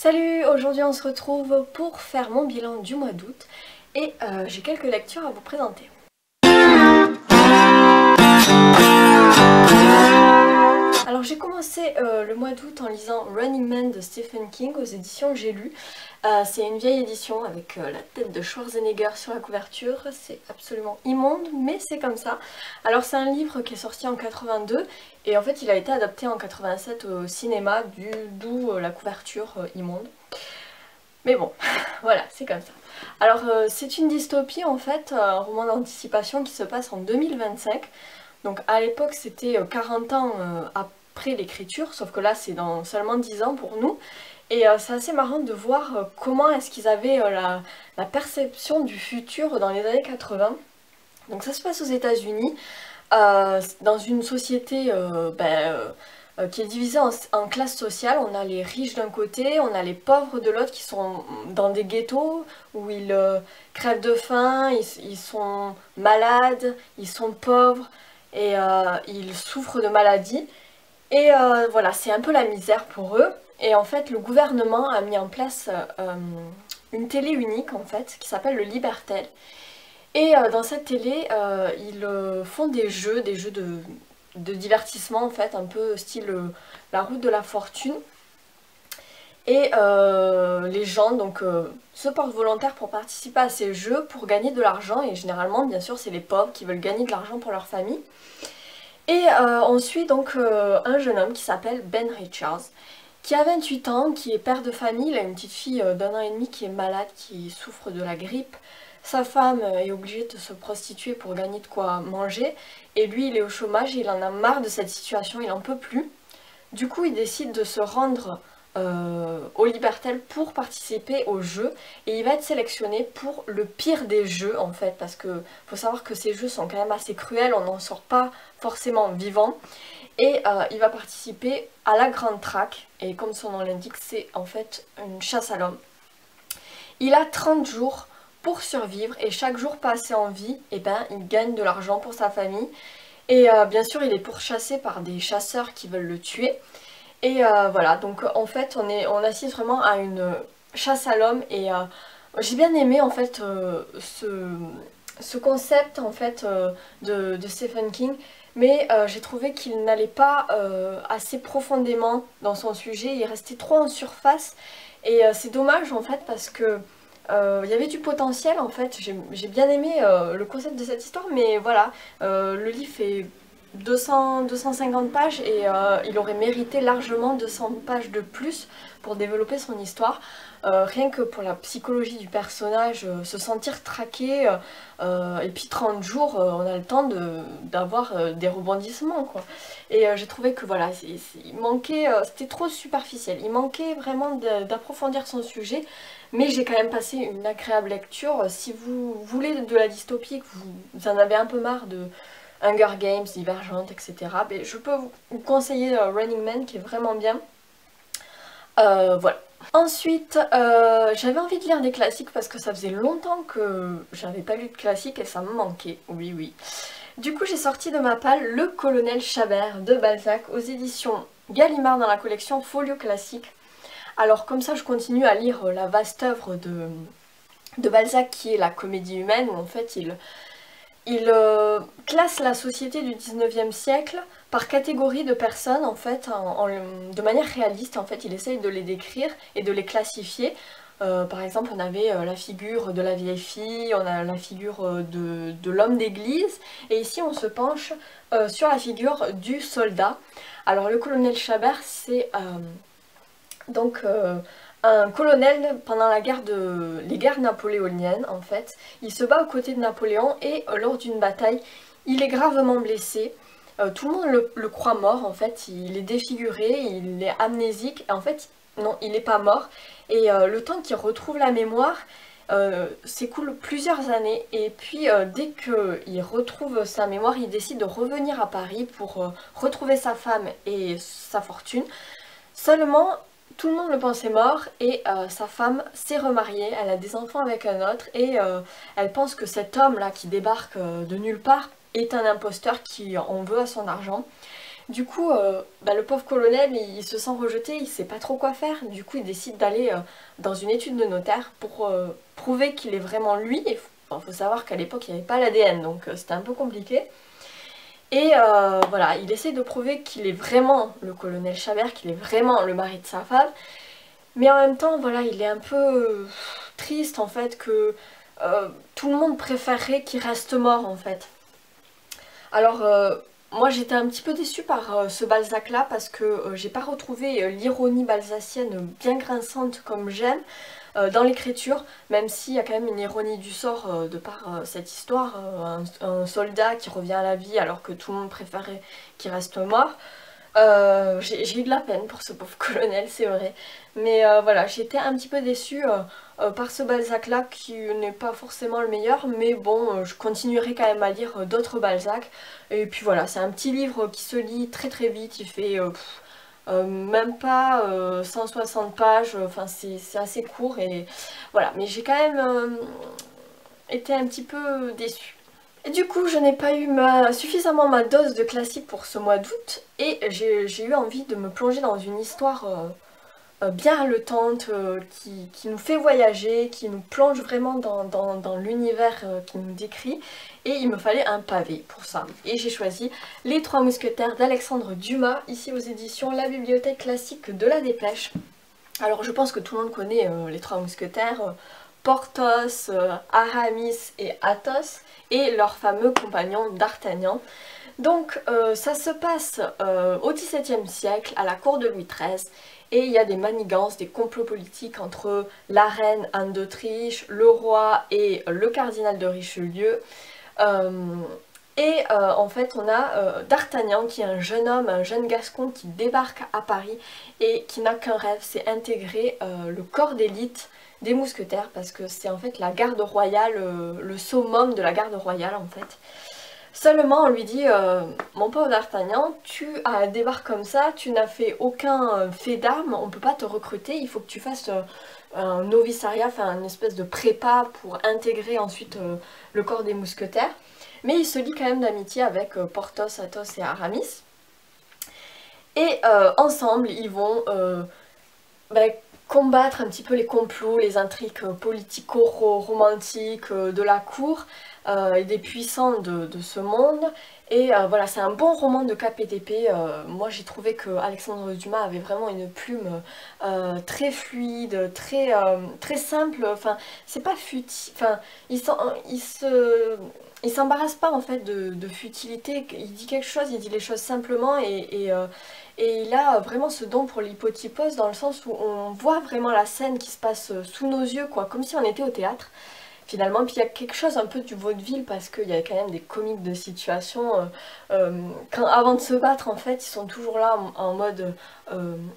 Salut, aujourd'hui on se retrouve pour faire mon bilan du mois d'août et j'ai quelques lectures à vous présenter. Alors j'ai commencé le mois d'août en lisant Running Man de Stephen King aux éditions J'ai lu. C'est une vieille édition avec la tête de Schwarzenegger sur la couverture, c'est absolument immonde mais c'est comme ça. Alors c'est un livre qui est sorti en 82 et en fait il a été adapté en 87 au cinéma, d'où la couverture immonde. Mais bon, voilà, c'est comme ça. Alors c'est une dystopie en fait, un roman d'anticipation qui se passe en 2025. Donc à l'époque c'était 40 ans après l'écriture, sauf que là c'est dans seulement 10 ans pour nous. Et c'est assez marrant de voir comment est-ce qu'ils avaient la perception du futur dans les années 80. Donc ça se passe aux États-Unis, dans une société qui est divisée en classes sociales. On a les riches d'un côté, on a les pauvres de l'autre qui sont dans des ghettos où ils crèvent de faim, ils sont malades, ils sont pauvres et ils souffrent de maladies. Et voilà, c'est un peu la misère pour eux. Et en fait, le gouvernement a mis en place une télé unique en fait, qui s'appelle le Libertel. Et dans cette télé, ils font des jeux de divertissement en fait, un peu style la route de la fortune. Et les gens donc se portent volontaires pour participer à ces jeux pour gagner de l'argent. Et généralement, bien sûr, c'est les pauvres qui veulent gagner de l'argent pour leur famille. Et on suit donc un jeune homme qui s'appelle Ben Richards, qui a 28 ans, qui est père de famille. Il a une petite fille d'1 an et demi qui est malade, qui souffre de la grippe. Sa femme est obligée de se prostituer pour gagner de quoi manger. Et lui, il est au chômage, il en a marre de cette situation, il n'en peut plus. Du coup, il décide de se rendre au Libertel pour participer au jeu. Et il va être sélectionné pour le pire des jeux, en fait. Parce que faut savoir que ces jeux sont quand même assez cruels, on n'en sort pas forcément vivant. Et il va participer à la Grande Traque. Et comme son nom l'indique, c'est en fait une chasse à l'homme. Il a 30 jours pour survivre et chaque jour passé en vie, eh ben, il gagne de l'argent pour sa famille. Et bien sûr, il est pourchassé par des chasseurs qui veulent le tuer. Et voilà, donc en fait, on assiste vraiment à une chasse à l'homme. Et j'ai bien aimé en fait ce concept en fait de Stephen King. Mais j'ai trouvé qu'il n'allait pas assez profondément dans son sujet, il restait trop en surface. Et c'est dommage en fait parce que il y avait du potentiel en fait, j'ai bien aimé le concept de cette histoire, mais voilà, le livre fait 250 pages et il aurait mérité largement 200 pages de plus pour développer son histoire. Rien que pour la psychologie du personnage, se sentir traqué, et puis 30 jours, on a le temps d'avoir des rebondissements quoi. Et j'ai trouvé que voilà, il manquait, c'était trop superficiel, il manquait vraiment d'approfondir son sujet. Mais j'ai quand même passé une agréable lecture. Si vous voulez de la dystopie, que vous en avez un peu marre de Hunger Games, Divergente, etc., ben, je peux vous conseiller Running Man qui est vraiment bien. Voilà. Ensuite, j'avais envie de lire des classiques parce que ça faisait longtemps que j'avais pas lu de classiques et ça me manquait. Oui, oui. Du coup, j'ai sorti de ma palle Le Colonel Chabert de Balzac aux éditions Gallimard dans la collection Folio Classique. Alors comme ça je continue à lire la vaste œuvre de Balzac qui est la comédie humaine où en fait il classe la société du 19e siècle par catégorie de personnes en fait de manière réaliste. En fait il essaye de les décrire et de les classifier. Par exemple on avait la figure de la vieille fille, on a la figure de l'homme d'église et ici on se penche sur la figure du soldat. Alors le colonel Chabert c'est donc un colonel pendant les guerres napoléoniennes en fait. Il se bat aux côtés de Napoléon et lors d'une bataille, il est gravement blessé. Tout le monde le croit mort en fait, il est défiguré, il est amnésique. Et en fait, non, il n'est pas mort. Et le temps qu'il retrouve la mémoire, s'écoule plusieurs années. Et puis dès qu'il retrouve sa mémoire, il décide de revenir à Paris pour retrouver sa femme et sa fortune. Seulement, tout le monde le pensait mort et sa femme s'est remariée, elle a des enfants avec un autre et elle pense que cet homme là qui débarque de nulle part est un imposteur qui en veut à son argent. Du coup, le pauvre colonel, il se sent rejeté, il sait pas trop quoi faire. Du coup, il décide d'aller dans une étude de notaire pour prouver qu'il est vraiment lui. Il faut savoir qu'à l'époque, il n'y avait pas l'ADN, donc c'était un peu compliqué. Et voilà, il essaie de prouver qu'il est vraiment le colonel Chabert, qu'il est vraiment le mari de sa femme. Mais en même temps, voilà, il est un peu triste en fait que tout le monde préférerait qu'il reste mort en fait. Alors moi j'étais un petit peu déçue par ce Balzac là parce que j'ai pas retrouvé l'ironie balsacienne bien grinçante comme j'aime dans l'écriture, même s'il y a quand même une ironie du sort de par cette histoire, un soldat qui revient à la vie alors que tout le monde préférait qu'il reste mort. J'ai eu de la peine pour ce pauvre colonel, c'est vrai. Mais voilà, j'étais un petit peu déçue par ce Balzac-là qui n'est pas forcément le meilleur. Mais bon, je continuerai quand même à lire d'autres Balzac. Et puis voilà, c'est un petit livre qui se lit très très vite. Il fait même pas 160 pages. Enfin, c'est assez court. Et voilà, mais j'ai quand même été un petit peu déçue. Et du coup, je n'ai pas eu suffisamment ma dose de classique pour ce mois d'août et j'ai eu envie de me plonger dans une histoire bien haletante qui nous fait voyager, qui nous plonge vraiment dans l'univers qui nous décrit. Et il me fallait un pavé pour ça. Et j'ai choisi Les Trois Mousquetaires d'Alexandre Dumas, ici aux éditions La Bibliothèque Classique de la Dépêche. Alors je pense que tout le monde connaît Les Trois Mousquetaires. Porthos, Aramis et Athos et leur fameux compagnon d'Artagnan. Donc ça se passe au XVIIe siècle, à la cour de Louis XIII, et il y a des manigances, des complots politiques entre la reine Anne d'Autriche, le roi et le cardinal de Richelieu. En fait on a D'Artagnan qui est un jeune homme, un jeune gascon qui débarque à Paris et qui n'a qu'un rêve, c'est intégrer le corps d'élite des mousquetaires parce que c'est en fait la garde royale, le summum de la garde royale en fait. Seulement on lui dit mon pauvre D'Artagnan, tu débarques comme ça, tu n'as fait aucun fait d'armes, on peut pas te recruter, il faut que tu fasses un noviciat, enfin une espèce de prépa pour intégrer ensuite le corps des mousquetaires. Mais il se lie quand même d'amitié avec Porthos, Athos et Aramis. Et ensemble ils vont combattre un petit peu les complots, les intrigues politico-romantiques de la cour et des puissants de ce monde. Et voilà, c'est un bon roman de KPDP. Moi j'ai trouvé que Alexandre Dumas avait vraiment une plume très fluide, très simple. Enfin, c'est pas futil. Enfin, il s'embarrasse pas en fait de futilité. Il dit quelque chose, il dit les choses simplement et il a vraiment ce don pour l'hypotypose dans le sens où on voit vraiment la scène qui se passe sous nos yeux, quoi, comme si on était au théâtre. Finalement, puis il y a quelque chose un peu du vaudeville parce qu'il y a quand même des comiques de situation. Avant de se battre, en fait, ils sont toujours là en mode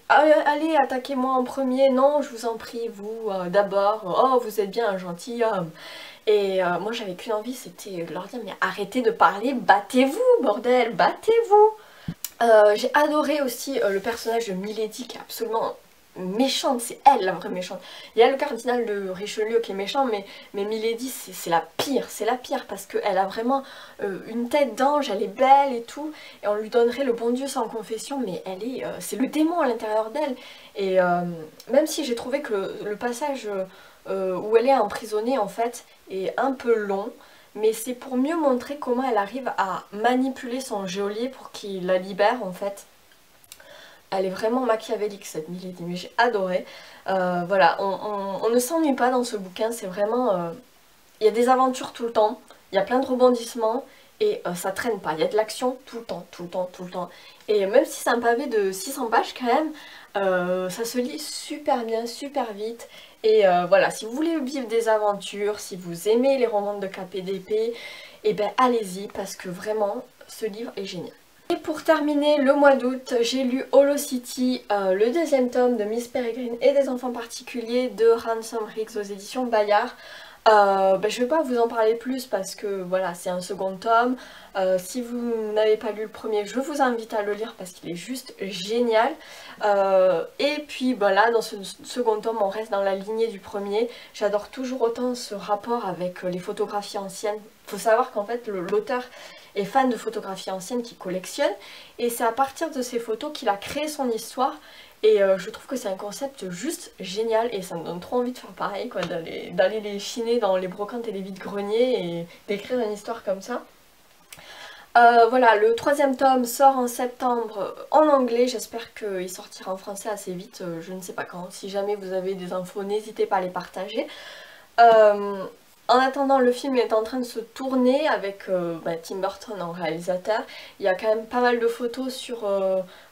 allez, attaquez-moi en premier, non, je vous en prie, vous d'abord, oh, vous êtes bien un gentilhomme. Et moi, j'avais qu'une envie, c'était de leur dire mais arrêtez de parler, battez-vous, bordel, battez-vous. J'ai adoré aussi le personnage de Milady qui est absolument méchante, c'est elle la vraie méchante. Il y a le cardinal de Richelieu qui est méchant, mais Milady c'est la pire parce qu'elle a vraiment une tête d'ange, elle est belle et tout, et on lui donnerait le bon Dieu sans confession, mais elle est, c'est le démon à l'intérieur d'elle. Et même si j'ai trouvé que le passage où elle est emprisonnée en fait est un peu long, mais c'est pour mieux montrer comment elle arrive à manipuler son geôlier pour qu'il la libère en fait. Elle est vraiment machiavélique cette Milady, mais j'ai adoré. Voilà, on ne s'ennuie pas dans ce bouquin, c'est vraiment... Il y a des aventures tout le temps, il y a plein de rebondissements et ça traîne pas. Il y a de l'action tout le temps, tout le temps, tout le temps. Et même si c'est un pavé de 600 pages quand même, ça se lit super bien, super vite. Et voilà, si vous voulez vivre des aventures, si vous aimez les romans de KPDP, et ben allez-y parce que vraiment ce livre est génial. Et pour terminer le mois d'août, j'ai lu Holocity, le deuxième tome de Miss Peregrine et des enfants particuliers de Ransom Riggs aux éditions Bayard. Je vais pas vous en parler plus parce que voilà, c'est un second tome. Si vous n'avez pas lu le premier, je vous invite à le lire parce qu'il est juste génial. Et puis là, dans ce second tome, on reste dans la lignée du premier. J'adore toujours autant ce rapport avec les photographies anciennes. Faut savoir qu'en fait, l'auteur est fan de photographies anciennes qu'il collectionne. Et c'est à partir de ces photos qu'il a créé son histoire. Et je trouve que c'est un concept juste génial et ça me donne trop envie de faire pareil, quoi, d'aller les chiner dans les brocantes et les vides-greniers et d'écrire une histoire comme ça. Voilà, le troisième tome sort en septembre en anglais, j'espère qu'il sortira en français assez vite, je ne sais pas quand. Si jamais vous avez des infos, n'hésitez pas à les partager. En attendant, le film est en train de se tourner avec Tim Burton en réalisateur. Il y a quand même pas mal de photos sur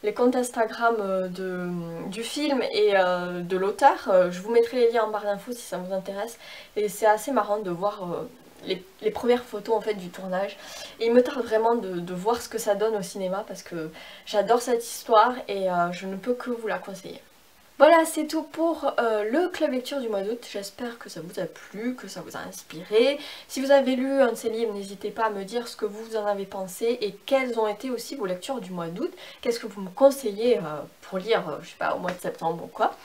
les comptes Instagram du film et de l'auteur. Je vous mettrai les liens en barre d'infos si ça vous intéresse. Et c'est assez marrant de voir les premières photos en fait du tournage. Et il me tarde vraiment de voir ce que ça donne au cinéma parce que j'adore cette histoire et je ne peux que vous la conseiller. Voilà, c'est tout pour le club lecture du mois d'août. J'espère que ça vous a plu, que ça vous a inspiré. Si vous avez lu un de ces livres, n'hésitez pas à me dire ce que vous en avez pensé et quelles ont été aussi vos lectures du mois d'août. Qu'est-ce que vous me conseillez pour lire, je sais pas, au mois de septembre ou quoi.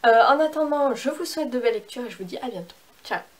En attendant, je vous souhaite de belles lectures et je vous dis à bientôt. Ciao!